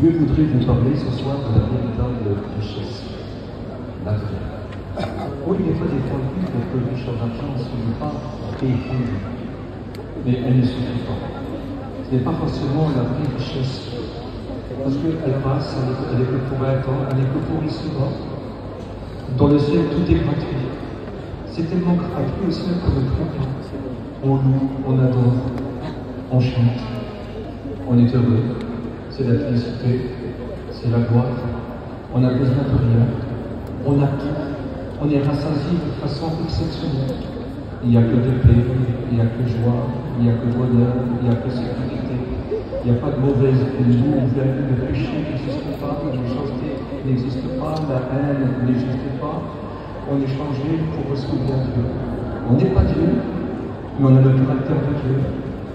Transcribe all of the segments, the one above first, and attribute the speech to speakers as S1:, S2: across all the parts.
S1: Dieu voudrait vous parler ce soir de la véritable richesse, la vraie. Oui, des fois, d'être riche en argent ne suffit pas et mais elle ne suffit pas. Ce n'est pas forcément la vraie richesse, parce qu'elle passe, elle est que pour un temps, elle est que pour ici-bas. Dans le ciel, tout est gratuit. C'est tellement gratuit au ciel qu'on ne prend pas. On loue, on adore, on chante, on est heureux. C'est la félicité, c'est la gloire. On n'a besoin de rien. On a tout. On est rassasié de façon exceptionnelle. Il n'y a que de paix, il n'y a que joie, il n'y a que bonheur, il n'y a que sécurité. Il n'y a pas de mauvaise nouvelle, le péché n'existe pas, la méchanceté n'existe pas, la haine n'existe pas. On est changé pour ressembler à Dieu. On n'est pas Dieu, mais on a le caractère de Dieu.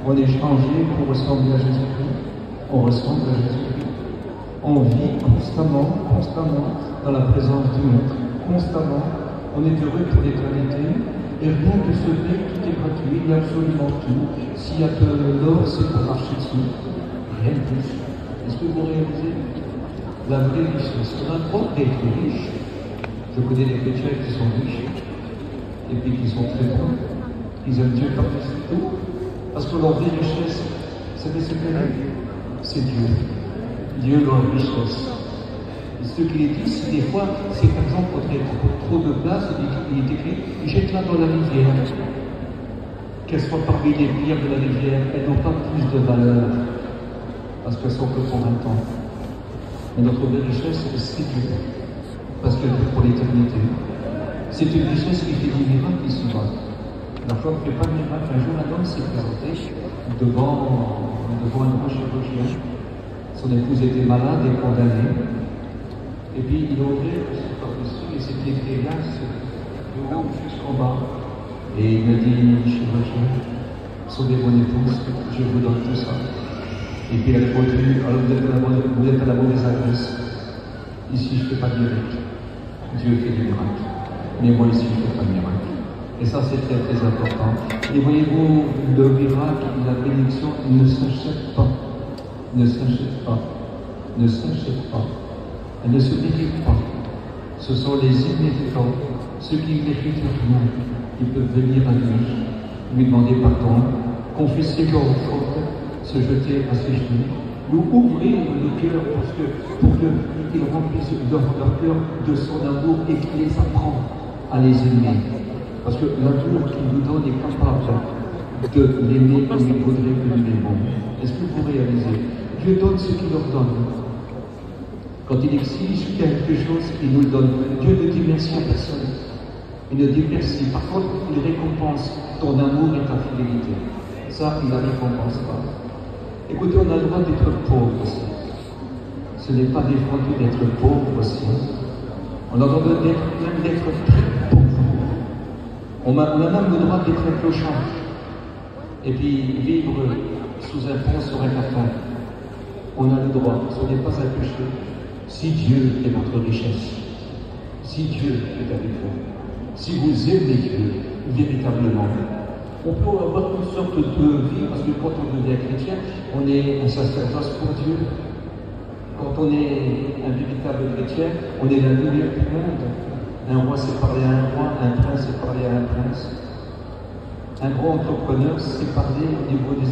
S1: On est changé pour ressembler à Jésus-Christ. On ressemble à Jésus-Christ. On vit constamment dans la présence du Maître. Constamment, on est heureux pour l'éternité. Et rien que ce bien, tout est gratuit, il y a absolument tout. S'il y a de l'or, c'est pour marcher dessus. Rien de plus. Est-ce que vous réalisez la vraie richesse? On a le droit d'être riche. Je connais des chrétiens qui sont riches et puis qui sont très bons. Ils aiment Dieu par-dessus tout. Parce que leur vraie richesse, c'est Dieu. Dieu, leur richesse. Et ce qu'il est dit, c'est des fois, c'est par exemple, quand il y a trop de place, il est écrit, jette-la dans la rivière. Qu'elles soient parmi les pierres de la rivière, elles n'ont pas plus de valeur, parce qu'elles sont que pour un temps. Mais notre vraie richesse, c'est Dieu, parce qu'elle est pour l'éternité. C'est une richesse qui fait des miracles ici-bas. La foi ne fait pas de miracle. Un jour, un homme s'est présenté devant un grand chirurgien. Son épouse était malade et condamnée. Et puis il a ouvert son par-dessus et c'était écrit là, de haut jusqu'en bas. Et il m'a dit, chirurgien, sauvez mon épouse, je vous donne tout ça. Et puis elle a répondu, alors vous êtes à la mauvaise adresse. Ici, je ne fais pas de miracle. Dieu fait du miracle. Mais moi ici, je ne fais pas de miracle. Et ça, c'est très très important. Et voyez-vous, le miracle, la bénédiction ne s'achète pas. Ne s'achète pas. Ne s'achète pas. Elle ne se mérite pas. Ce sont les imméritants, ceux qui ne méritent rien, qui peuvent venir à lui demander pardon, confesser leurs fautes, se jeter à ses genoux, nous ouvrir le cœur pour qu'il remplisse leur cœur de son amour et qu'il les apprend à les aimer. Parce que l'amour qu'il nous donne est capable de l'aimer comme il voudrait que nous l'aimons. Est-ce que vous réalisez? Dieu donne ce qu'il leur donne. Quand il exige quelque chose, il nous le donne. Dieu ne dit merci à personne. Il ne dit merci. Par contre, il récompense ton amour et ta fidélité. Ça, il ne la récompense pas. Écoutez, on a le droit d'être pauvre aussi. Ce n'est pas défendu d'être pauvre aussi. On a le droit même d'être très pauvre. On a même le droit d'être un clochard. Et puis vivre sous un pont sur un carton. On a le droit. Ce n'est pas un péché. Si Dieu est votre richesse, si Dieu est avec vous, si vous aimez Dieu véritablement, on peut avoir une sorte de vie, parce que quand on devient chrétien, on est un sacerdoce pour Dieu. Quand on est un véritable chrétien, on est la lumière du monde. Un roi sait parler à un roi, un prince sait parler à un prince. Un grand entrepreneur sait parler au niveau des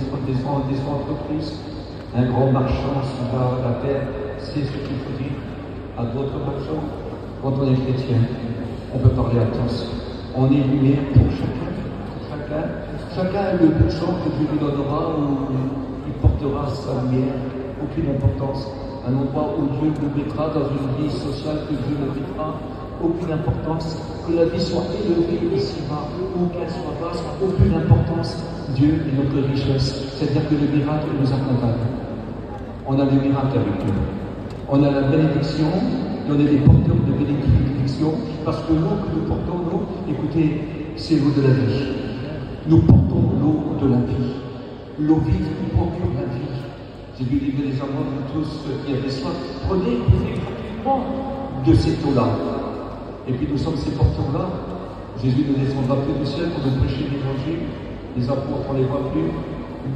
S1: entreprises. Un grand marchand sur la terre sait ce qu'il faut dire à d'autres marchands. Quand on est chrétien, on peut parler à tous. On est lumière pour chacun. Chacun a le champ que Dieu lui donnera où il portera sa lumière. Aucune importance. Un endroit où Dieu le mettra dans une vie sociale que Dieu le mettra. Aucune importance. Que la vie soit élevée ici-bas ou qu'elle soit basse. Aucune importance. Dieu est notre richesse. C'est-à-dire que le miracle nous accompagne. On a des miracles avec Dieu. On a la bénédiction, et on est des porteurs de bénédiction, parce que l'eau que nous portons, nous, écoutez, c'est l'eau de la vie. Nous portons l'eau de la vie. L'eau vive nous procure la vie. J'ai dû livrer les amours de tous ceux qui avaient soif. Prenez et buvez gratuitement de cette eau-là. Et puis nous sommes ces porteurs-là. Jésus ne descendra plus du ciel pour nous prêcher l'évangile. Les apôtres, on ne les voit plus.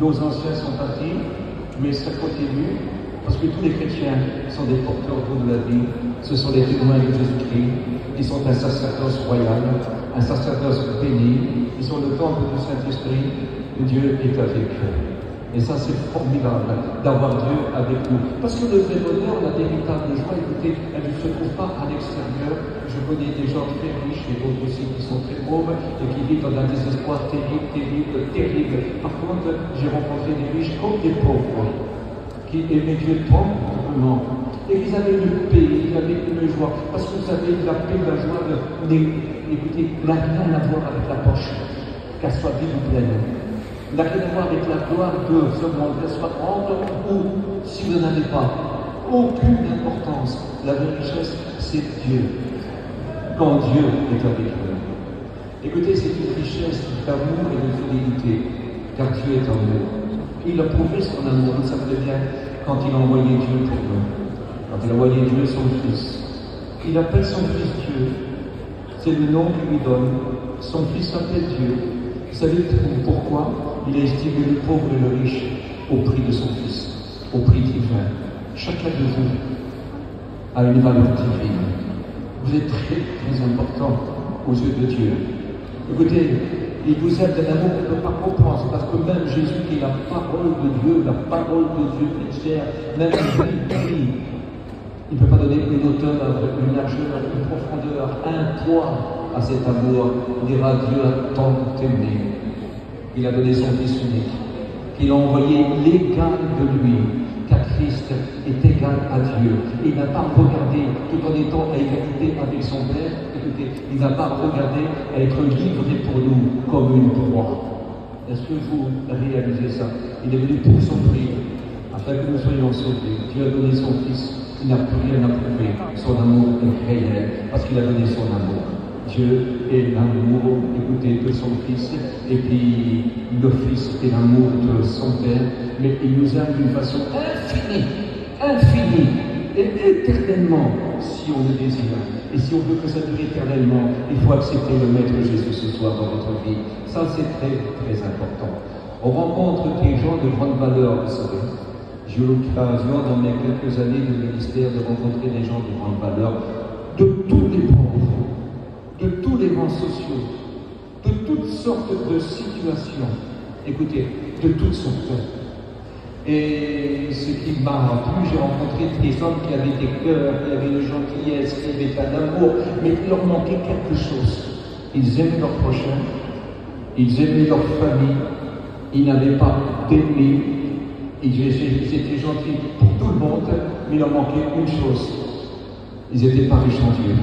S1: Nos anciens sont partis, mais ça continue. Parce que tous les chrétiens sont des porteurs d'eau de la vie, ce sont les témoins de Jésus-Christ, ils sont un sacerdoce royal, un sacerdoce béni, ils sont le temple du Saint-Esprit, Dieu est avec eux. Et ça, c'est formidable d'avoir Dieu avec nous. Parce que le vrai bonheur, la véritable joie, écoutez, elle ne se trouve pas à l'extérieur. Je connais des gens très riches et d'autres aussi qui sont très pauvres et qui vivent dans un désespoir terrible, terrible, terrible. Par contre, j'ai rencontré des riches comme des pauvres qui aimaient Dieu tendrement. Et ils avaient une paix, ils avaient une joie. Parce que vous savez, la paix, la joie, écoutez, n'a rien à voir avec la poche, qu'elle soit vide ou pleine. N'a rien à voir avec la gloire de ce monde, qu'elle soit grande ou si vous n'en avez pas. Aucune importance. La vraie richesse, c'est Dieu. Quand Dieu est avec nous. Écoutez, c'est une richesse d'amour et de fidélité, car Dieu est en nous. Il a prouvé son amour, vous savez bien, quand il a envoyé Dieu pour nous. Quand il a envoyé Dieu, son Fils. Il appelle son Fils Dieu. C'est le nom qu'il lui donne. Son Fils s'appelle Dieu. Vous savez pourquoi? Il a estimé le pauvre et le riche au prix de son Fils, au prix divin. Chacun de vous a une valeur divine. Vous êtes très, très important aux yeux de Dieu. Écoutez, il vous aime d'un amour qu'on ne peut pas comprendre, parce que même Jésus, qui est la parole de Dieu, la parole de Dieu qui chair, même lui, il ne peut pas donner une hauteur, une largeur, une profondeur, un poids à cet amour. Il dira, Dieu a tant aimé. Il a donné son Fils unique, qu'il a envoyé l'égal de lui, car Christ est égal à Dieu. Il n'a pas regardé, tout en étant à égalité avec son Père, écoutez, il n'a pas regardé à être livré pour nous comme une proie. Est-ce que vous réalisez ça? Il est venu pour son prix, afin que nous soyons sauvés. Dieu a donné son Fils, il n'a plus rien à prouver. Son amour est réel, parce qu'il a donné son amour. Dieu est l'amour, écoutez, de son Fils, et puis le Fils est l'amour de son Père, mais il nous aime d'une façon infinie, et éternellement, si on le désire. Et si on veut que ça dure éternellement, il faut accepter le Maître Jésus ce soir dans votre vie. Ça, c'est très, très important. On rencontre des gens de grande valeur, vous savez. J'ai eu l'occasion, dans mes quelques années de ministère, de rencontrer des gens de grande valeur, de tous les pauvres, de tous les rangs sociaux, de toutes sortes de situations. Écoutez, de toutes sortes. Et ce qui m'a plu, j'ai rencontré des hommes qui avaient des cœurs, qui avaient une gentillesse, qui avaient un amour, mais il leur manquait quelque chose. Ils aimaient leur prochain, ils aimaient leur famille, ils n'avaient pas d'ennemis, ils étaient gentils pour tout le monde, mais il leur manquait une chose. Ils n'étaient pas riches en Dieu.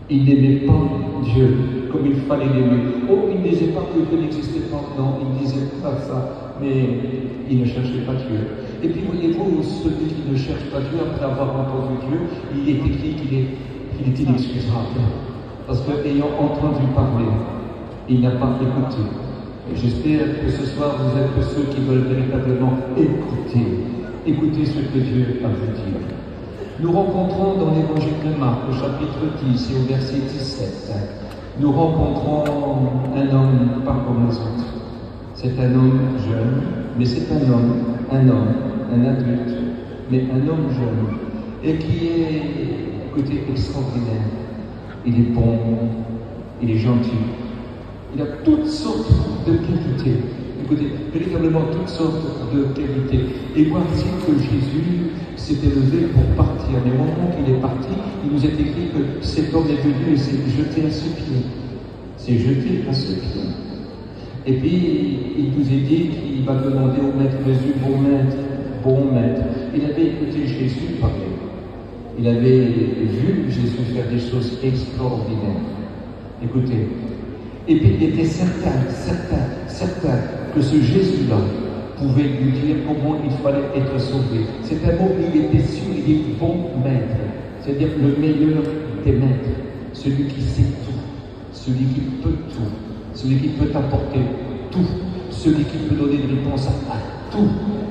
S1: Ils n'aimaient pas Dieu comme il fallait l'aimer. Oh, ils ne disaient pas que Dieu n'existait pas. Non, ils ne disaient pas ça. Mais ils ne cherchaient pas Dieu. Et puis, voyez-vous, celui qui ne cherche pas Dieu, après avoir entendu Dieu, il est écrit qu'il est inexcusable. Parce qu'ayant entendu parler, il n'a pas écouté. Et j'espère que ce soir, vous êtes ceux qui veulent véritablement écouter ce que Dieu a vous dire. Nous rencontrons dans l'évangile de Marc, au chapitre 10 et au verset 17, nous rencontrons un homme pas comme les autres. C'est un homme jeune, mais c'est un adulte, mais un homme jeune, et qui est, écoutez, extraordinaire. Il est bon, il est gentil, il a toutes sortes de qualités. Écoutez, véritablement toutes sortes de qualités. Et voici que Jésus s'était levé pour partir. Mais au moment qu'il est parti, il nous est écrit que cet homme est venu et s'est jeté à ses pieds. S'est jeté à ses pieds. Et puis, il nous est dit qu'il va demander au maître Jésus, bon maître. Il avait écouté Jésus parler. Il avait vu Jésus faire des choses extraordinaires. Écoutez. Et puis, il était certain que ce Jésus-là pouvait lui dire comment il fallait être sauvé. C'est un mot, il était sûr, il dit bon maître, c'est-à-dire le meilleur des maîtres, celui qui sait tout, celui qui peut tout, celui qui peut apporter tout, celui qui peut donner une réponse à tout.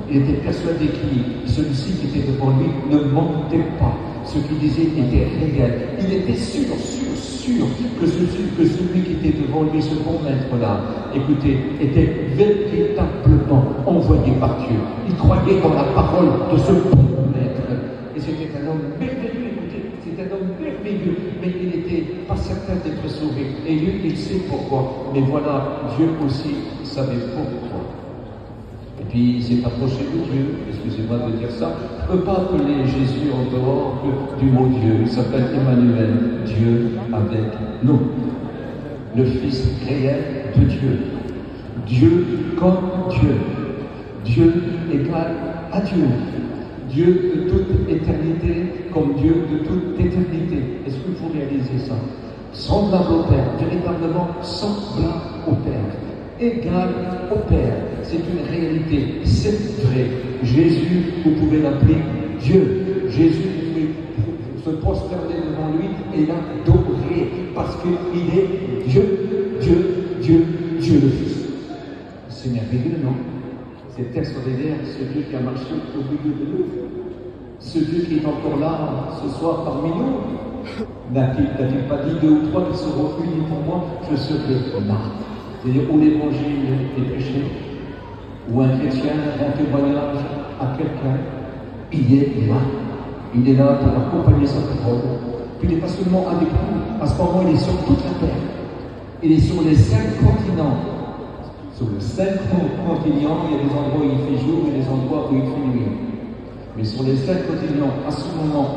S1: Il était persuadé que celui-ci qui était devant lui ne mentait pas. Ce qu'il disait était réel. Il était sûr que celui qui était devant lui, ce bon maître-là, écoutez, était véritablement envoyé par Dieu. Il croyait dans la parole de ce bon maître. Et c'était un homme merveilleux, écoutez, c'est un homme merveilleux, mais il n'était pas certain d'être sauvé. Et lui, il sait pourquoi. Mais voilà, Dieu aussi savait pourquoi. Et puis il s'est approché de Dieu, excusez-moi de dire ça, je ne peux pas appeler Jésus en dehors du mot Dieu, il s'appelle Emmanuel, Dieu avec nous, le Fils réel de Dieu, Dieu comme Dieu, Dieu égal à Dieu, Dieu de toute éternité comme Dieu de toute éternité. Est-ce que vous réalisez ça? Semblable au Père, véritablement semblable au Père. Égal au Père, c'est une réalité, c'est vrai. Jésus, vous pouvez l'appeler Dieu. Jésus, vous pouvez se prosterner devant lui et l'adorer, parce qu'il est Dieu le Fils. C'est merveilleux, non? C'est extraordinaire, ce Dieu qui a marché au milieu de nous, ce Dieu qui est encore là ce soir parmi nous. N'a-t-il pas dit 2 ou 3 qui seront unis pour moi, je serai là. C'est-à-dire où l'évangile est prêché, où un chrétien rend témoignage à quelqu'un, il est là. Il est là pour accompagner sa parole. Puis il n'est pas seulement avec nous, à ce moment il est sur toute la terre. Il est sur les 5 continents. Sur les 5 continents, il y a des endroits où il fait jour et des endroits où il fait nuit. Mais sur les 5 continents, à ce moment,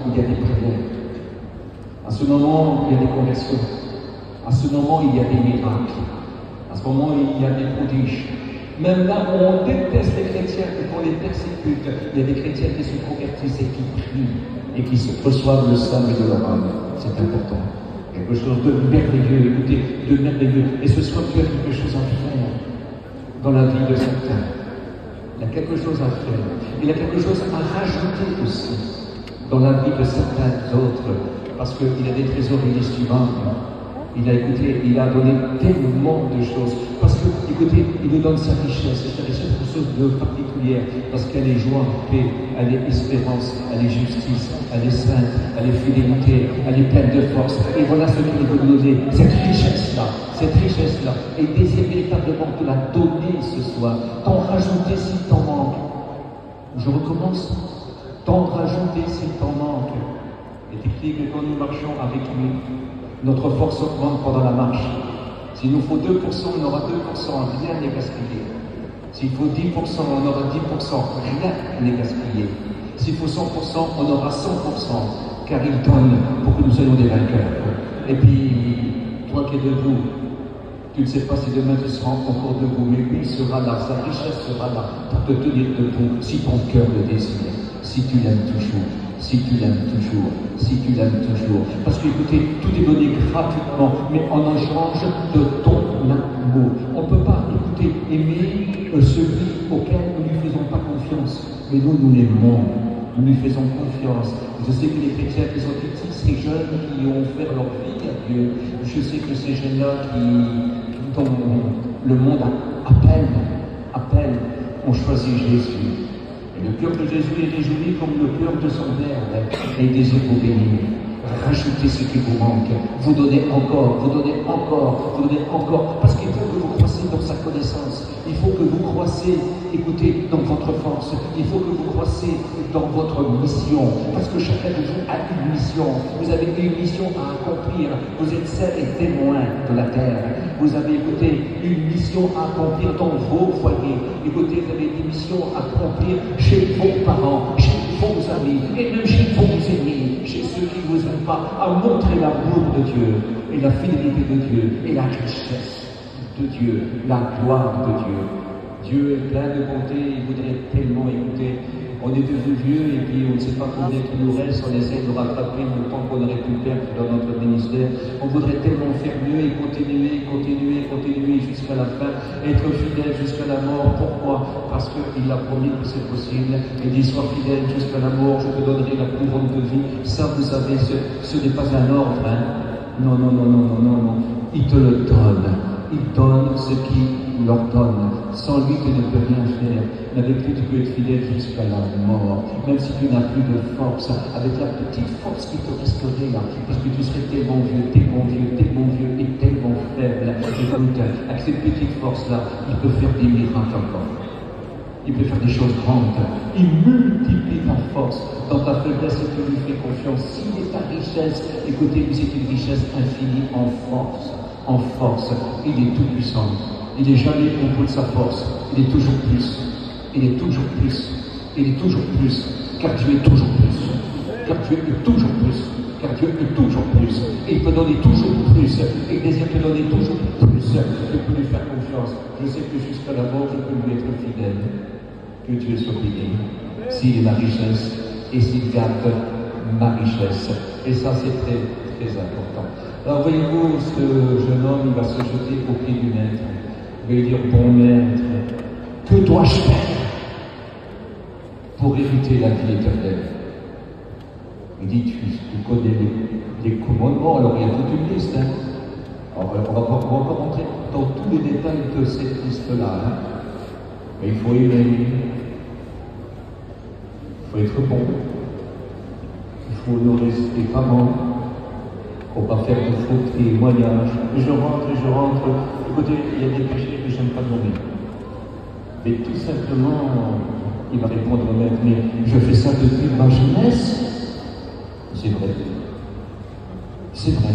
S1: il y a des prières. À ce moment, il y a des conversions. À ce moment, il y a des miracles. À ce moment, il y a des prodiges. Même là où on déteste les chrétiens et qu'on les persécute, il y a des chrétiens qui se convertissent et qui prient et qui reçoivent le salut de leur âme. C'est important. Quelque chose de merveilleux, écoutez, de merveilleux. Et ce soir, tu as quelque chose à faire dans la vie de certains. Il y a quelque chose à faire. Il y a quelque chose à rajouter aussi dans la vie de certains autres. Parce qu'il a des trésors inestimables. Il a écouté, il a donné tellement de choses. Parce que, écoutez, il nous donne sa richesse. Et sa richesse est quelque chose de particulière. Parce qu'elle est joie, paix, elle est espérance, elle est justice, elle est sainte, elle est fidélité, elle est pleine de force. Et voilà ce qu'il veut nous donner. Cette richesse-là, et désire véritablement te la donner ce soir. T'en rajouter s'il t'en manque. Je recommence. T'en rajouter s'il t'en manque. Il est écrit que quand nous marchons avec lui, notre force augmente pendant la marche. S'il nous faut 2%, on aura 2%, rien n'est gaspillé. S'il faut 10%, on aura 10%, rien n'est gaspillé. S'il faut 100%, on aura 100%, car il donne pour que nous soyons des vainqueurs. Et puis, toi qui es debout, tu ne sais pas si demain tu seras encore debout, mais lui sera là, sa richesse sera là pour te tenir debout, si ton cœur le désire, si tu l'aimes toujours. Si tu l'aimes toujours, si tu l'aimes toujours. Parce que, écoutez, tout est donné gratuitement, mais en échange de ton amour. On ne peut pas, écoutez, aimer celui auquel nous ne lui faisons pas confiance. Mais nous l'aimons, nous lui faisons confiance. Je sais que les chrétiens qui sont ici, ces jeunes qui ont offert leur vie à Dieu, je sais que ces jeunes-là dont le monde appelle, ont choisi Jésus. Et le cœur de Jésus est réjoui comme le cœur de son Verbe, et il désire vous bénir. Rajoutez ce qui vous manque. Vous donnez encore, parce qu'il faut que vous croissiez dans sa connaissance. Il faut que vous croissiez, écoutez, dans votre force. Il faut que vous croissiez dans votre mission. Parce que chacun de vous a une mission. Vous avez une mission à accomplir. Vous êtes seuls et témoins de la terre. Vous avez, écoutez, une mission à accomplir dans vos foyers. Écoutez, vous avez une mission à accomplir chez vos parents, chez vos amis, et même chez vos ennemis, chez ceux qui ne vous aiment pas, à montrer l'amour de Dieu, et la fidélité de Dieu, et la richesse de Dieu, la gloire de Dieu. Dieu est plein de bonté, il voudrait tellement écouter. On est devenu vieux et puis on ne sait pas combien il nous reste, on essaie de rattraper le temps qu'on aurait pu perdre dans notre ministère. On voudrait tellement faire mieux et continuer jusqu'à la fin, être fidèle jusqu'à la mort. Pourquoi? Parce qu'il a promis que c'est possible. Il dit, sois fidèle jusqu'à la mort, je te donnerai la couronne de vie. Ça, vous savez, ce n'est pas un ordre. Hein? Non. Il te le donne. Il donne ce qui l'ordonne. Sans lui, tu ne peux rien faire. Mais avec lui, tu peux être fidèle jusqu'à la mort. Même si tu n'as plus de force, avec la petite force qui te resterait là, parce que tu serais tellement vieux et tellement faible. Écoute, avec cette petite force-là, il peut faire des miracles encore. Il peut faire des choses grandes. Il multiplie ta force. Dans ta faiblesse, tu lui fais confiance. S'il est ta richesse, écoutez, c'est une richesse infinie en force. En force. Il est tout puissant. Il n'est jamais au bout de sa force. Il est toujours plus. Il est toujours plus. Il est toujours plus. Car Dieu est toujours plus. Car Dieu est toujours plus. Car Dieu est toujours plus. Et il peut donner toujours plus. Et il désire te donner toujours plus. Je peux lui faire confiance. Je sais que jusqu'à la mort, je peux lui être fidèle. Que Dieu soit béni. S'il est ma richesse et s'il garde ma richesse. Et ça, c'est très, très important. Alors, voyez-vous, ce jeune homme, il va se jeter au pied du maître. Il va lui dire, bon maître, que dois-je faire pour hériter la vie éternelle? Il dit, tu connais les commandements. Alors, il y a toute une liste. Alors, on va pas rentrer dans tous les détails de cette liste-là. Mais il faut aimer. Il faut être bon. Il faut honorer les parents. Il ne faut pas faire de fautes et moyage. Et je rentre. Écoutez, il y a des péchés que je n'aime pas nommer. Mais tout simplement, il va répondre au maître, mais je fais ça depuis ma jeunesse. C'est vrai. C'est vrai.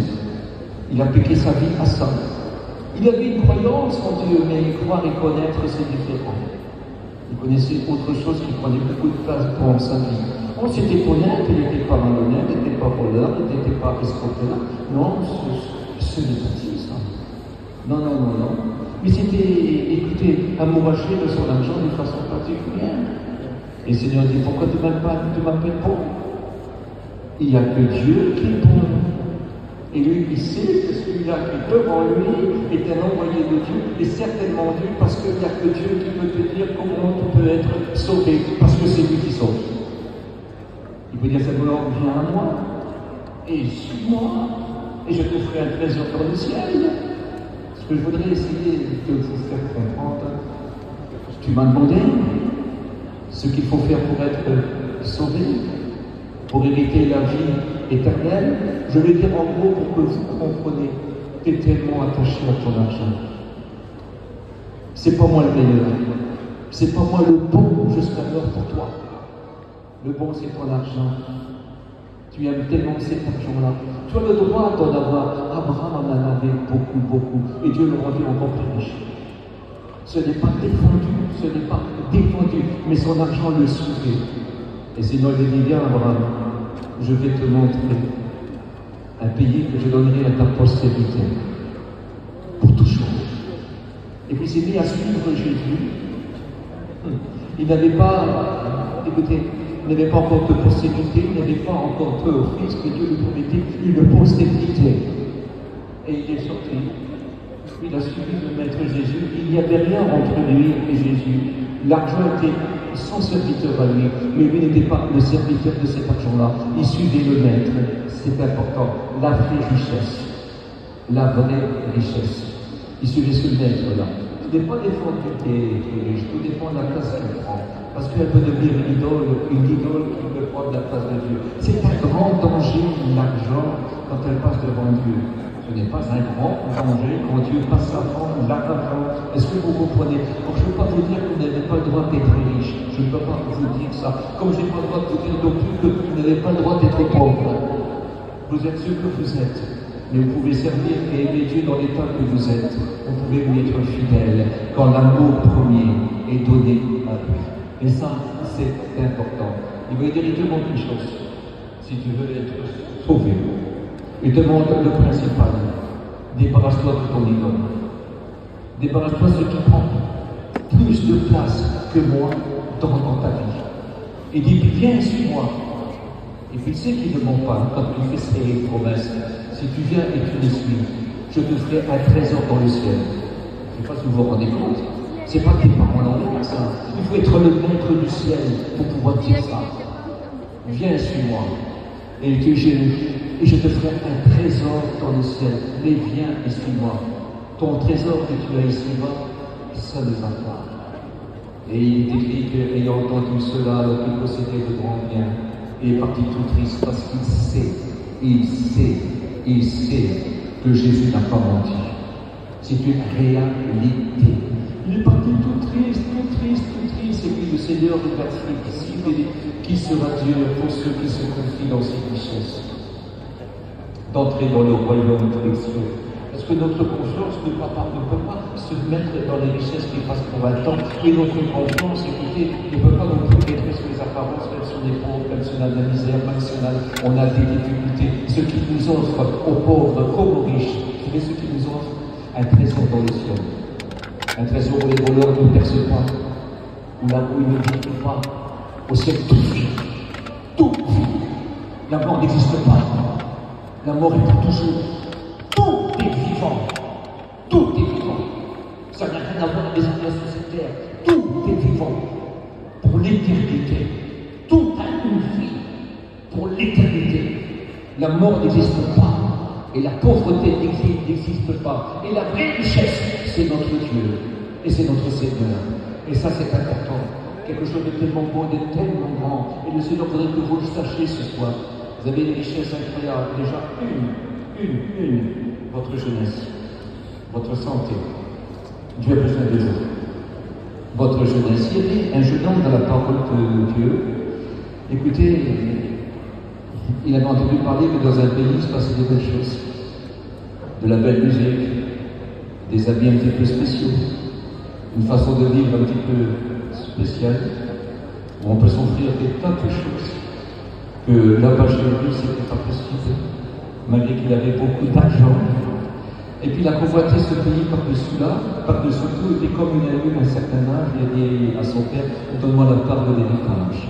S1: Il a appliqué sa vie à ça. Il avait une croyance en Dieu, mais croire et connaître, c'est différent. Il connaissait autre chose qui prenait beaucoup de place pour sa vie. On s'était honnête, il n'était pas malhonnête, il n'était pas voleur, il n'était pas escroqueur. Non, ce n'est pas ça. Non. Mais c'était, écoutez, amouraché de son argent d'une façon particulière. Et le Seigneur dit, pourquoi tu m'appelles bon? Il n'y a que Dieu qui est bon. Et lui, il sait que celui-là qui est devant lui est un envoyé de Dieu, et certainement Dieu, parce qu'il n'y a que Dieu qui peut te dire comment tu peux être sauvé, parce que c'est lui qui sauve. Il peut dire simplement, viens à moi, et suis-moi, et je te ferai un trésor dans le ciel. Ce que je voudrais essayer de vous faire comprendre, tu m'as demandé ce qu'il faut faire pour être sauvé, pour hériter la vie éternelle. Je vais dire en gros pour que vous compreniez, tu es tellement attaché à ton argent. C'est pas moi le meilleur, c'est pas moi le bon jusqu'alors pour toi. Le bon, c'est ton argent. Tu aimes tellement cet argent-là. Tu as le droit d'en avoir. Abraham en avait beaucoup, et Dieu le rendit encore plus riche. Ce n'est pas défendu, mais son argent le suivait. Et sinon, il dit, viens Abraham, je vais te montrer un pays que je donnerai à ta postérité, pour toujours. Et puis il s'est mis à suivre Jésus. Il n'avait pas, écoutez, il n'avait pas encore de postérité, il n'avait pas encore de fils, mais Dieu lui promettait une postérité. Et il est sorti. Il a suivi le Maître Jésus. Il n'y avait rien entre lui et Jésus. L'argent était son serviteur à lui, mais lui n'était pas le serviteur de cet argent-là. Il suivait le Maître. C'est important. La vraie richesse. La vraie richesse. Il suivait ce Maître-là. Tout dépend des fonds du riche, tout dépend de la place qu'il prend. Parce qu'elle peut devenir une idole qui peut prendre la place de Dieu. C'est un grand danger, l'argent, quand elle passe devant Dieu. Ce n'est pas un grand danger quand Dieu passe avant l'argent. Est-ce que vous comprenez? Donc, je ne peux pas vous dire que vous n'avez pas le droit d'être riche. Je ne peux pas vous dire ça. Comme je n'ai pas le droit de vous dire non plus que vous n'avez pas le droit d'être pauvre. Vous êtes ce que vous êtes. Mais vous pouvez servir et aimer Dieu dans l'état que vous êtes. Vous pouvez lui être fidèle quand l'amour premier est donné à lui. Et ça, c'est important. Il va dire, il te demande une chose. Si tu veux être sauvé, il te demande le principal. Débarrasse-toi de ton idole. Débarrasse-toi de ce qui prend plus de place que moi dans ta vie. Il dit, viens, suis-moi. Et puis, tu sais qu'il ne ment pas quand il fait ses promesses. Si tu viens et tu les suis, je te ferai un trésor dans le ciel. Je ne sais pas si vous vous rendez compte. Ce n'est pas tes parents l'enlèvent, ça. Il faut être le maître du ciel pour pouvoir dire ça. Viens, suis-moi. Et je te ferai un trésor dans le ciel. Mais viens et suis-moi. Ton trésor que tu as ici-bas, ça ne va pas. Et il est écrit qu'ayant entendu cela, alors qu'il possédait de grands biens, il est parti tout triste parce qu'il sait que Jésus n'a pas menti. C'est une réalité. Il est parti tout triste, et puis le Seigneur nous verset ici, qui sera Dieu pour ceux qui se confient dans ses richesses, d'entrer dans le royaume des cieux. Parce que notre conscience ne peut pas se mettre dans les richesses qui passent pour un temps. Et notre conscience, écoutez, ne peut pas non plus être sur les apparences, même si on est pauvre, même si on a de la misère, même si on a des difficultés. Ce qui nous offre aux pauvres comme aux riches, c'est ce qui nous offre un trésor dans le ciel. Un trésor où les voleurs ne percent pas, où là où ils ne vivent pas. Au ciel, tout vit. Tout vit. La mort n'existe pas. La mort est pour toujours. Tout est vivant. Tout est vivant. Ça n'a rien à voir avec les affaires sur cette terre. Tout est vivant. Pour l'éternité. Tout a une vie. Pour l'éternité. La mort n'existe pas. Et la pauvreté n'existe pas. Et la vraie richesse, c'est notre Dieu. Et c'est notre Seigneur. Et ça, c'est important. Quelque chose de tellement beau, de tellement grand. Et le Seigneur voudrait que vous le sachiez ce soir. Vous avez une richesse incroyable. Déjà, votre jeunesse, votre santé. Dieu a besoin de vous. Votre jeunesse. Il y avait un jeune homme dans la parole de Dieu. Écoutez, il avait entendu parler que dans un pays, il se passait des belles choses. De la belle musique, des habits un petit peu spéciaux, une façon de vivre un petit peu spéciale, où on peut s'offrir des tas de choses que là-bas chez lui, c'était pas possible, malgré qu'il avait beaucoup d'argent. Et puis il a convoité ce pays par-dessus là, par-dessus tout, et puis comme il a eu un certain âge, il a dit à son père, donne-moi la part de l'héritage.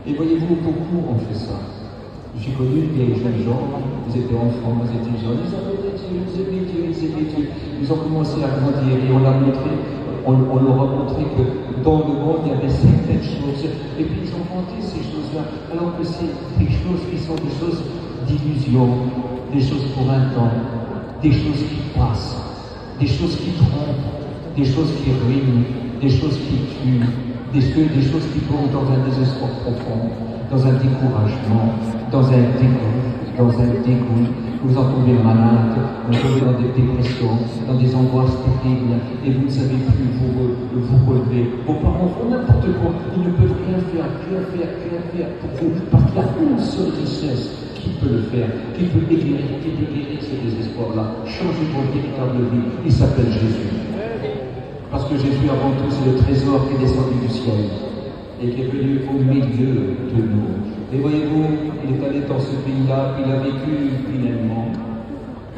S1: Et voyez-vous, beaucoup ont fait ça. J'ai connu des jeunes gens, ils étaient enfants, ils étaient jeunes, ils avaient des Dieu, ils aimaient Dieu, ils aimaient Dieu. Ils ont commencé à grandir et on leur a montré que dans le monde il y avait certaines choses. Et puis ils ont vanté ces choses-là, alors que c'est des choses qui sont des choses d'illusion, des choses pour un temps, des choses qui passent, des choses qui trompent, des choses qui ruinent, des choses qui tuent, des choses qui vont dans un désespoir profond, dans un découragement, dans un dégoût, vous en tombez malade, vous tombez dans des dépressions, dans des angoisses terribles, et vous ne savez plus vous relever. Vos parents font n'importe quoi, ils ne peuvent rien faire pour vous, parce qu'il y a une seule richesse qui peut le faire, qui peut guérir ce désespoir-là, changer votre véritable vie. Il s'appelle Jésus. Parce que Jésus, avant tout, c'est le trésor qui est descendu du ciel et qui est venu au milieu de nous. Et voyez-vous, il est allé dans ce pays-là, il a vécu finalement.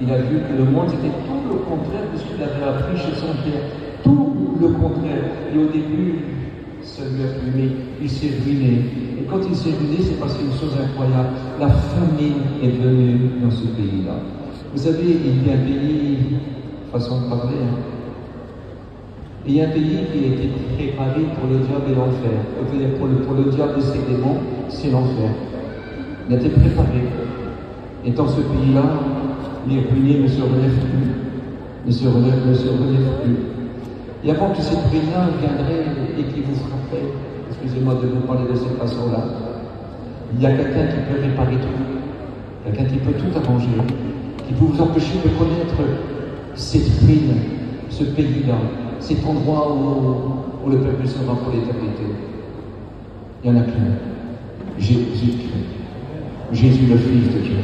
S1: Il a vu que le monde c'était tout le contraire de ce qu'il avait appris chez son père. Tout le contraire. Et au début, ça lui a plu, il s'est ruiné. Et quand il s'est ruiné, c'est passé une chose incroyable. La famine est venue dans ce pays-là. Vous savez, il y a un pays, façon de parler, il y a un pays qui a été préparé pour le diable et l'enfer. Pour le diable et ses démons, c'est l'enfer. Il a été préparé. Et dans ce pays-là, les ruinés ne se relèvent plus. Ne se relèvent plus. Et avant que cette ruine-là viendrait et qui vous frapperait, excusez-moi de vous parler de cette façon-là, il y a quelqu'un qui peut réparer tout. Quelqu'un qui peut tout arranger. Qui peut vous empêcher de connaître cette ruine, ce pays-là. Cet endroit où le peuple sera pour l'éternité. Il y en a qu'un. Jésus-Christ. Jésus, le Fils de Dieu.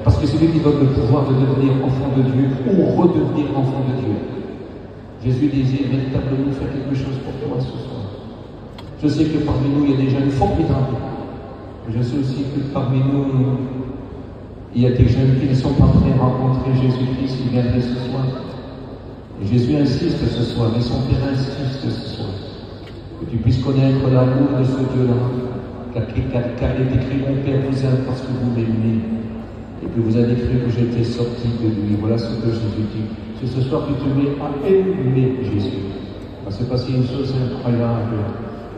S1: Parce que c'est lui qui donne le pouvoir de devenir enfant de Dieu ou redevenir enfant de Dieu. Jésus désire véritablement faire quelque chose pour toi ce soir. Je sais que parmi nous, il y a des jeunes formidables. Je sais aussi que parmi nous, il y a des jeunes qui ne sont pas prêts à rencontrer Jésus-Christ qui viendrait ce soir. Et Jésus insiste ce soir, mais son Père insiste ce soir, que tu puisses connaître l'amour de ce Dieu-là, car il est écrit, mon Père vous aime parce que vous m'aimez, et que vous avez cru que j'étais sorti de lui. Voilà ce que Jésus dit. Si ce soir tu te mets à aimer Jésus, va se passer une chose incroyable,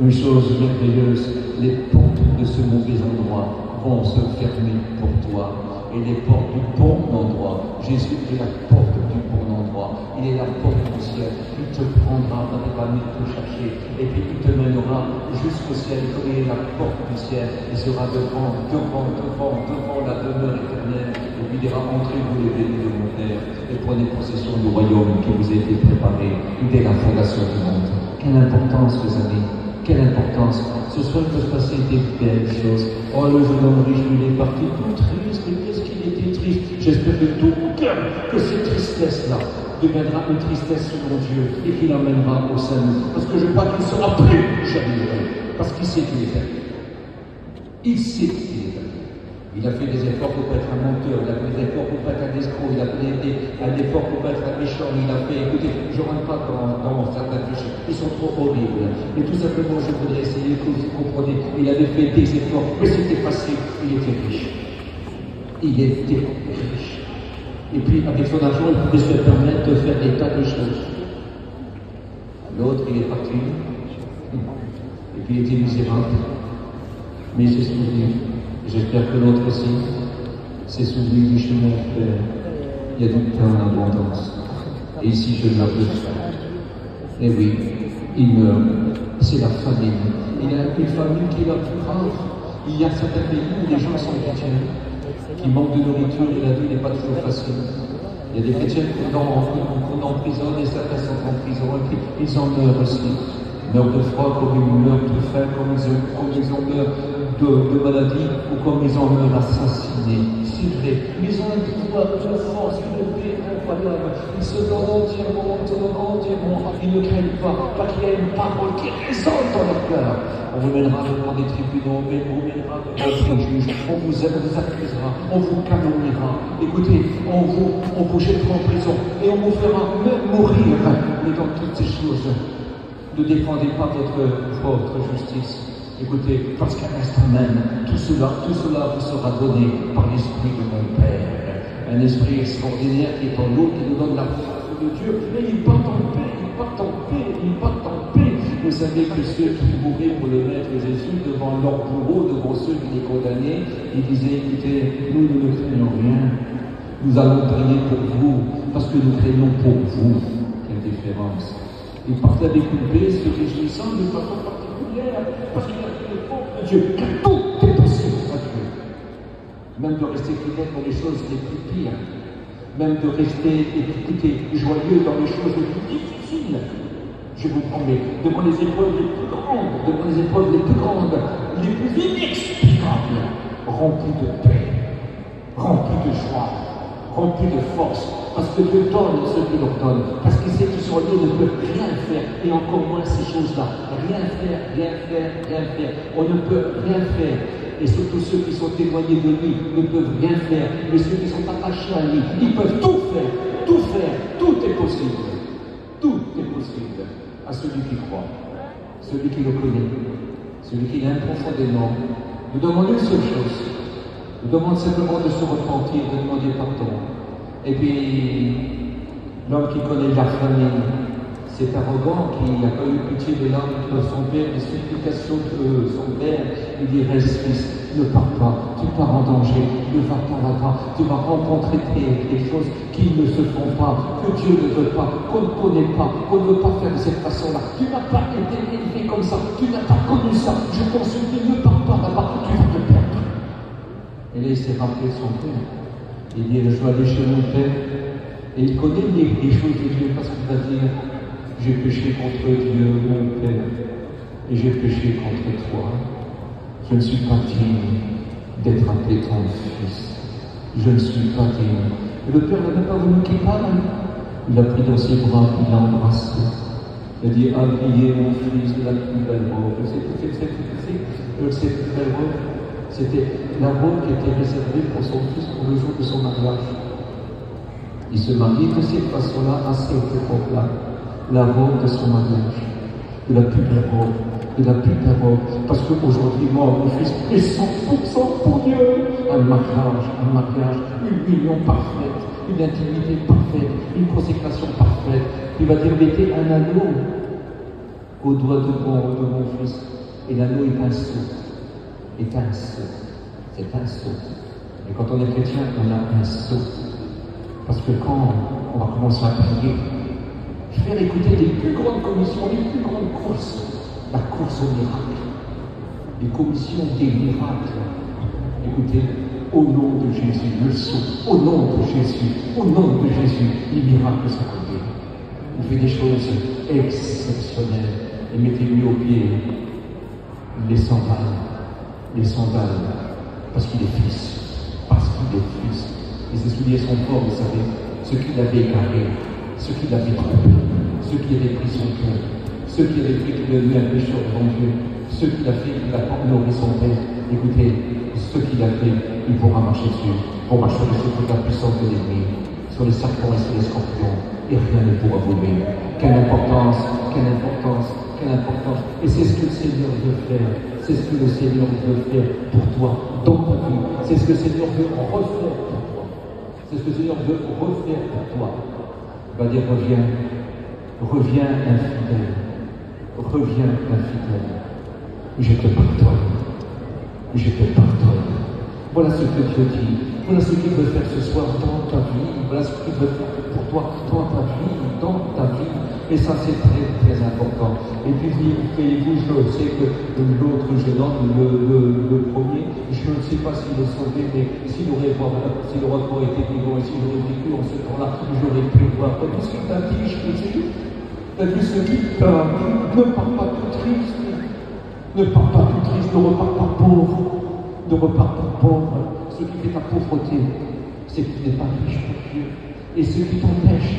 S1: une chose merveilleuse. Les portes de ce mauvais endroit vont se fermer pour toi, et les portes du bon endroit, Jésus est la porte tout bon endroit. Il est la porte du ciel. Il te prendra quand il va venir te chercher. Et puis il te mènera jusqu'au ciel. Comme il est la porte du ciel, il sera devant la demeure éternelle. Et puis il dira, entrez-vous les bénis de mon Père et prenez possession du royaume qui vous a été préparé dès la fondation du monde. Quelle importance, mes amis, quelle importance. Ce soir, il peut se passer des belles choses. Oh, le jeune homme riche, il est parti tout triste. Et qu'est-ce qu'il était triste? J'espère de tout cœur que cette tristesse-là deviendra une tristesse selon Dieu et qu'il emmènera au salut. Parce que je crois qu'il sera plus jamais heureux. Parce qu'il sait qu'il est perdu. Il sait qu'il est perdu. Il a fait des efforts pour pas être un menteur, il a fait des efforts pour pas être un escroc, il a fait un effort pour pas être un méchant, il a fait, écoutez, je ne rentre pas dans certains péchés, ils sont trop horribles. Mais tout simplement, je voudrais essayer que vous compreniez, il avait fait des efforts, mais c'était facile, il était riche. Il était riche. Et puis, avec son argent, il pouvait se permettre de faire des tas de choses. L'autre, il est parti, et puis il était misérable, mais il s'est souvenu. J'espère que l'autre aussi s'est souvenu du chemin fait. Il y a du pain en abondance. Et ici, je l'avoue. Et oui, il meurt. C'est la famine. Il y a une famine qui est la plus grave. Il y a certains pays où les gens sont chrétiens, qui manquent de nourriture et la vie n'est pas toujours facile. Il y a des chrétiens qu'on emprisonne et certains sont en prison et puis ils en meurent aussi. Ils meurent de froid, comme ils meurent de faim, comme ils en meurent de maladie ou comme ils en meurent assassinés. C'est vrai. Mais ils ont un pouvoir de force, une paix incroyable. Ils se donnent entièrement. Ils ne craignent pas qu'il y ait une parole qui résonne dans leur cœur. On vous mènera devant des tribunaux, mais on vous mènera devant des juges, on vous accusera, on vous calomniera. Écoutez, on vous jettera en prison et on vous fera même mourir. Mais dans toutes ces choses, ne défendez pas votre justice. Écoutez, parce qu'à l'instant même, tout cela vous sera donné par l'Esprit de mon Père. Un esprit extraordinaire qui est en nous, qui nous donne la force de Dieu. Mais il part en paix, il part en paix. Vous savez que ceux qui mouraient pour le Maître Jésus devant leur bourreau, devant ceux qui les condamnaient, ils disaient, écoutez, nous ne craignons rien. Nous allons prier pour vous, parce que nous craignons pour vous. Quelle différence. Ils partaient avec une paix, se réjouissant d'une façon particulière, parce qu'il a fait le peuple de Dieu, car tout est possible à Dieu. Même de rester fidèle dans les choses les plus pires, même de rester, écoutez, joyeux dans les choses les plus difficiles. Je vous promets, devant les épreuves les plus grandes, les plus inexplicables, remplies de paix, remplies de joie, remplies de force, parce que Dieu donne ce qu'il leur donne, parce qu'il sait qu'ils sont liés, ne peuvent rien faire, et encore moins ces choses-là. Rien faire. On ne peut rien faire. Et surtout ceux qui sont éloignés de lui ne peuvent rien faire. Mais ceux qui sont attachés à lui, ils peuvent tout faire. Tout est possible. Tout est possible à celui qui croit, celui qui le connaît, celui qui l'aime profondément. Nous demandons une seule chose. Nous demandons simplement de se repentir, de demander pardon. Et puis, l'homme qui connaît la famine, c'est arrogant, qui n'a pas eu pitié de l'âme de son père, des supplications de son père, il dit, reste fils, ne pars pas, tu pars en danger, ne va pas là-bas, tu vas rencontrer des choses qui ne se font pas, que Dieu ne veut pas, qu'on ne connaît pas, qu'on ne veut pas faire de cette façon-là. Tu n'as pas été élevé comme ça, tu n'as pas connu ça, je t'en supplie, ne pars pas là-bas, tu vas te perdre. Et là, il s'est rappelé son père. Il dit, je vais aller chez mon père. Et il connaît les choses de Dieu parce qu'il va dire, j'ai péché contre Dieu, mon Père, et j'ai péché contre toi. Je ne suis pas digne d'être appelé ton fils. Je ne suis pas digne. Et le Père n'avait pas voulu qu'il parle. Il a pris dans ses bras, il l'a embrassé. Il a dit, habillez mon fils de la plus belle robe. Cette plus belle robe, c'était la robe qui était réservée pour son fils pour le jour de son mariage. Il se mariait de cette façon-là à cette époque-là. La robe de son mariage, de la plus belle robe, parce qu'aujourd'hui, moi, mon fils est 100% pour Dieu. Un mariage, une union parfaite, une intimité parfaite, une consécration parfaite. Il va dire, mettez un anneau au doigt de mon fils, et l'anneau est un sceau. C'est un sceau. Et quand on est chrétien, on a un sceau. Parce que quand on va commencer à prier, faire écouter les plus grandes commissions, les plus grandes courses, la course au miracle, les commissions des miracles. Écoutez, au nom de Jésus, le saut, au nom de Jésus, les miracles sont arrivés. Il fait des choses exceptionnelles. Et mettez-lui au pied les sandales, parce qu'il est fils, Et ses souliers sont forts, vous savez, ceux qui l'avaient égaré, ceux qui l'avaient trompé, ceux qui avaient pris son cœur, ceux qui avaient fait qu'il ait eu un pécheur devant Dieu, ceux qui l'ont fait qu'il n'a pas honoré son père. Écoutez, ceux qui l'ont fait, il pourra marcher dessus, pour marcher sur toute la puissance de l'ennemi, sur les serpents et sur les scorpions, et rien ne pourra vous nuire. Quelle importance. Et c'est ce que le Seigneur veut faire. C'est ce que le Seigneur veut faire pour toi, dans ta vie. C'est ce que le Seigneur veut refaire pour toi. C'est ce que le Seigneur veut refaire pour toi. Il va dire, reviens infidèle. Je te pardonne. Voilà ce que Dieu dit. Voilà ce qu'il veut faire ce soir dans ta vie. Voilà ce qu'il veut faire pour toi dans ta vie. Et ça, c'est très, très important. Et puis, voyez-vous, je sais que l'autre jeune homme, le premier, je ne sais pas s'il est sauvé, mais s'il aurait pas été vivant et s'il aurait vécu en ce temps-là, j'aurais pu voir. T'as vu ce qu'il t'a dit, Jésus? T'as vu ce qu'il t'a dit? Ne pars pas tout triste. Ne repars pas pauvre. Ce qui fait ta pauvreté, c'est que tu n'es pas riche pour Dieu. Et ce qui t'empêche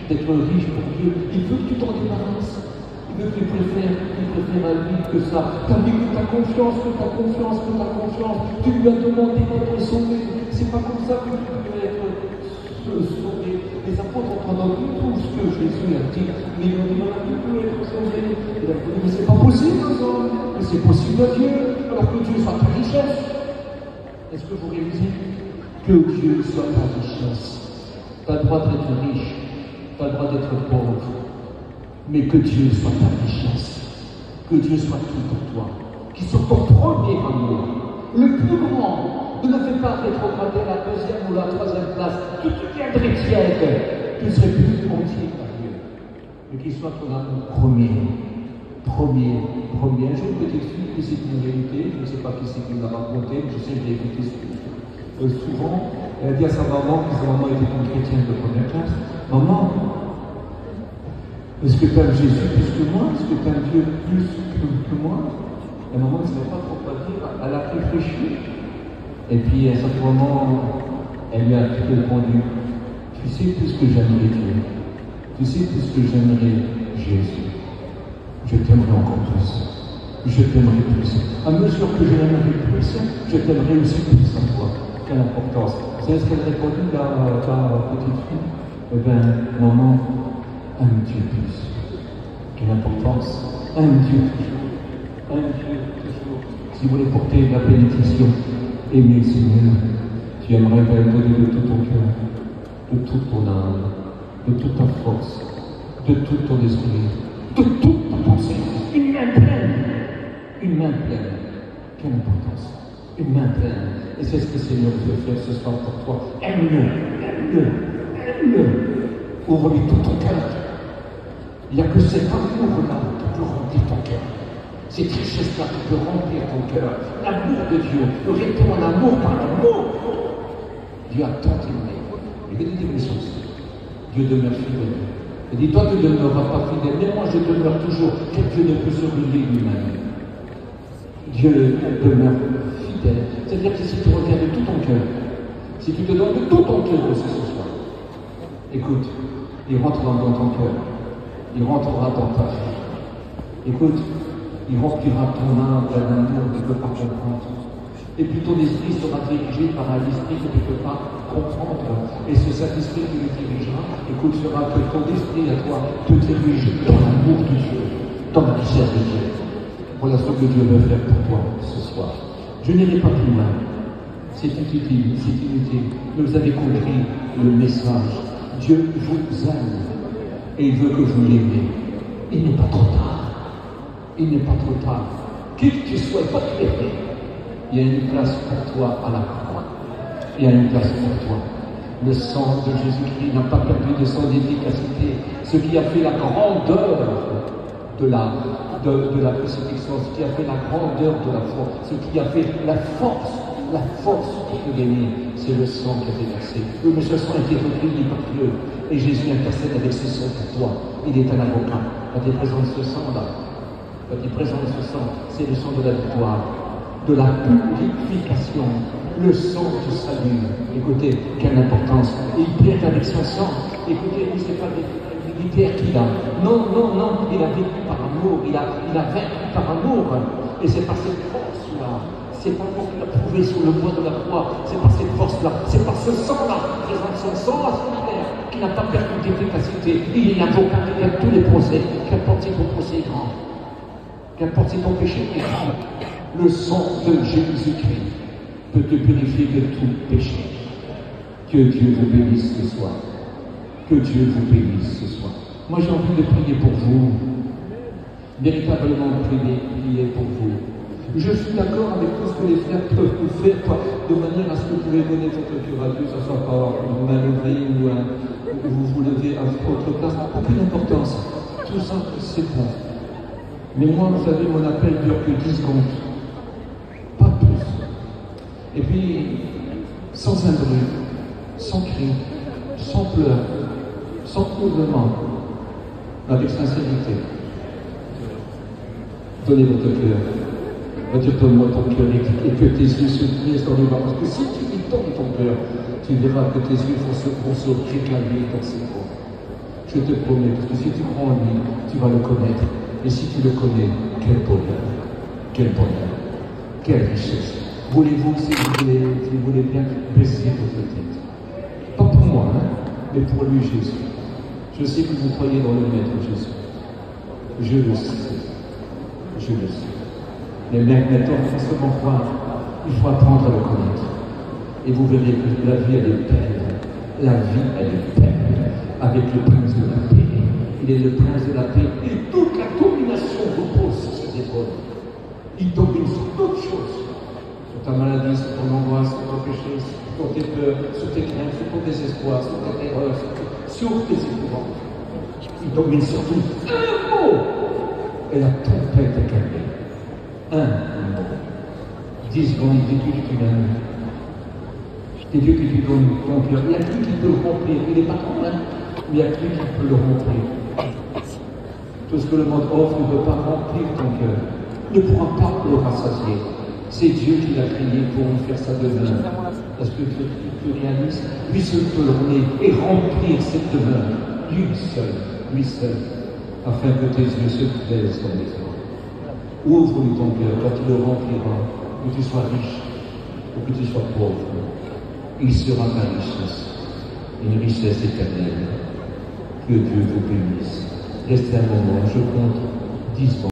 S1: d'être riche pour Dieu, il veut que tu t'en débarrasses. Il veut que tu préfères à lui que ça. Tu as dit que ta confiance. Tu lui as demandé d'être sauvé. C'est pas comme ça que tu peux être sauvé. Les apôtres entendant tout ce que Jésus a dit, mais ils ont dit, tu peux être sauvé. Il a dit, mais c'est pas possible, mais c'est possible à Dieu, alors que Dieu soit ta richesse. Est-ce que vous réalisez que Dieu soit ta richesse? Tu as le droit d'être riche, tu as le droit d'être pauvre, mais que Dieu soit ta richesse, que Dieu soit tout pour toi, qu'il soit ton premier amour, le plus grand. Ne fais pas rétrograder la deuxième ou la troisième place, tu deviendrais tiède, tu ne serais plus entier par Dieu, mais qu'il soit ton amour premier. Un jour, une petite fille, qui c'est une réalité, je ne sais pas qui c'est qui me l'a raconté, je sais que je l'ai écouté souvent. Elle a dit à sa maman, que sa maman était une chrétienne de première classe, maman, est-ce que tu aimes Jésus plus que moi? Est-ce que tu aimes Dieu plus que moi? La maman ne savait pas trop quoi dire, elle a réfléchi, et puis à un certain moment, elle lui a répondu, tu sais plus que j'aimerais Dieu, tu sais plus que j'aimerais Jésus. Je t'aimerai encore plus. À mesure que je l'aimerai plus, je t'aimerai aussi plus en toi. Quelle importance. Vous savez ce qu'elle a répondu, la petite fille? Eh bien, maman, aime Dieu plus. Quelle importance. Aime Dieu toujours. Si vous voulez porter la bénédiction, aimez le Seigneur. Tu aimerais bien le donner de tout ton cœur, de toute ton âme, de toute ta force, de tout ton esprit, de toute ta pensée. Une main pleine. Quelle importance. Une main pleine. Et c'est ce que le Seigneur veut faire ce soir pour toi. Aime-le. Ouvre-lui tout ton cœur. Il n'y a que cet amour-là qui peut remplir ton cœur. Cette richesse-là qui peut remplir ton cœur. L'amour de Dieu. Répond à l'amour par l'amour. Dieu a tant aimé. Il veut dire des choses. Dieu demeure fidèle. Il dit, toi tu ne demeureras pas fidèle, mais moi je demeure toujours. Quel Dieu ne peut se ruiner lui-même. Dieu demeure fidèle. C'est-à-dire que si tu reviens de tout ton cœur, si tu te donnes de tout ton cœur aussi ce soir, écoute, il rentrera dans ton cœur, il rentrera dans ta vie. Écoute, il remplira ton âme d'un amour que tu ne peux pas comprendre. Et puis ton esprit sera dirigé par un esprit que tu ne peux pas comprendre. Et ce Saint-Esprit qui le dirigera, écoute, fera que ton esprit à toi te dirige dans l'amour de Dieu, dans la richesse de Dieu. Voilà ce que Dieu veut faire pour toi ce soir. Je n'irai pas plus loin. C'est inutile. Mais vous avez compris le message. Dieu vous aime et il veut que vous l'aimiez. Il n'est pas trop tard. Qui que tu sois, pas de péché. Il y a une place pour toi à la croix. Il y a une place pour toi. Le sang de Jésus-Christ n'a pas perdu de son efficacité. Ce qui a fait la grandeur de la crucifixion, ce qui a fait la grandeur de la foi, ce qui a fait la force pour te gagner, c'est le sang qui a été versé. Oui, mais ce sang a été recueilli par Dieu. Et Jésus intercède avec ce sang pour toi. Il est un avocat. Quand il présente ce sang-là, c'est le sang de la victoire, de la purification, le sang du salut. Écoutez, quelle importance. Et il plaide avec son sang. Écoutez, lui, c'est pas militaire qu'il a. Non, il a vécu par amour, il a vaincu par amour. Et c'est par cette force-là, c'est pas pour qu'il a prouvé sur le bois de la croix, c'est par cette force-là, c'est par ce sang-là, qui présente son sang à son frère, qui n'a pas perdu d'efficacité. Il est l'avocat qui gagne tous les procès, qu'importe si ton procès est grand, qu'importe si ton péché est grand. Le sang de Jésus-Christ peut te purifier de tout péché. Que Dieu vous bénisse ce soir. Que Dieu vous bénisse ce soir. Moi, j'ai envie de prier pour vous. Véritablement prier pour vous. Je suis d'accord avec tout ce que les frères peuvent vous faire, de manière à ce que vous pouvez donner votre cœur à Dieu, ça ne soit pas une main levée ou vous levez à votre place, n'a aucune importance. Tout ça, c'est bon. Mais moi, vous savez, mon appel dure que 10 secondes. Pas plus. Et puis, sans un bruit, sans cri, sans pleurs, sans mouvement, avec sincérité. Donnez votre cœur. Dieu, donne-moi ton cœur et que tes yeux se plissent dans le bas. Parce que si tu lui donnes ton cœur, tu verras que tes yeux vont se réclamer dans ses bras. Je te promets, parce que si tu crois en lui, tu vas le connaître. Et si tu le connais, quel bonheur, quelle richesse. Voulez-vous, si vous voulez bien, baisser votre tête. Pas pour moi, mais pour lui, Jésus. Je sais que vous croyez dans le Maître Jésus. Je le sais. Mais maintenant, il faut seulement croire. Il faut apprendre à le connaître. Et vous verrez que la vie, elle est belle. La vie, elle est belle. Avec le prince de la paix. Il est le prince de la paix. Et toute la domination repose sur ses épaules. Il domine sur d'autres choses. Sur ta maladie, sur ton angoisse, sur ton péché, sur tes peurs, sur tes craintes, sur ton désespoir, sur tes terreurs, sur tes épouvantes. Il domine sur tout. Un mot! Et la tempête est calmée. Un mot. 10 secondes, dis-tu que tu l'aimes. Dis-tu que tu donnes ton cœur. Il n'y a que lui qui peut le remplir. Il n'est pas trop loin, mais il n'y a que lui qui peut le remplir. Tout ce que le monde offre ne peut pas remplir ton cœur. Ne pourra pas le rassasier. C'est Dieu qui l'a créé pour nous faire ça demeure. Parce que tu réalises, lui seul peut l'orner et remplir cette demeure. Lui seul, afin que tes yeux se plaisent dans les hommes. Ouvre-lui ton cœur quand il le remplira, que tu sois riche ou que tu sois pauvre. Il sera ta richesse, une richesse éternelle. Que Dieu vous bénisse. Restez un moment, je compte 10 secondes.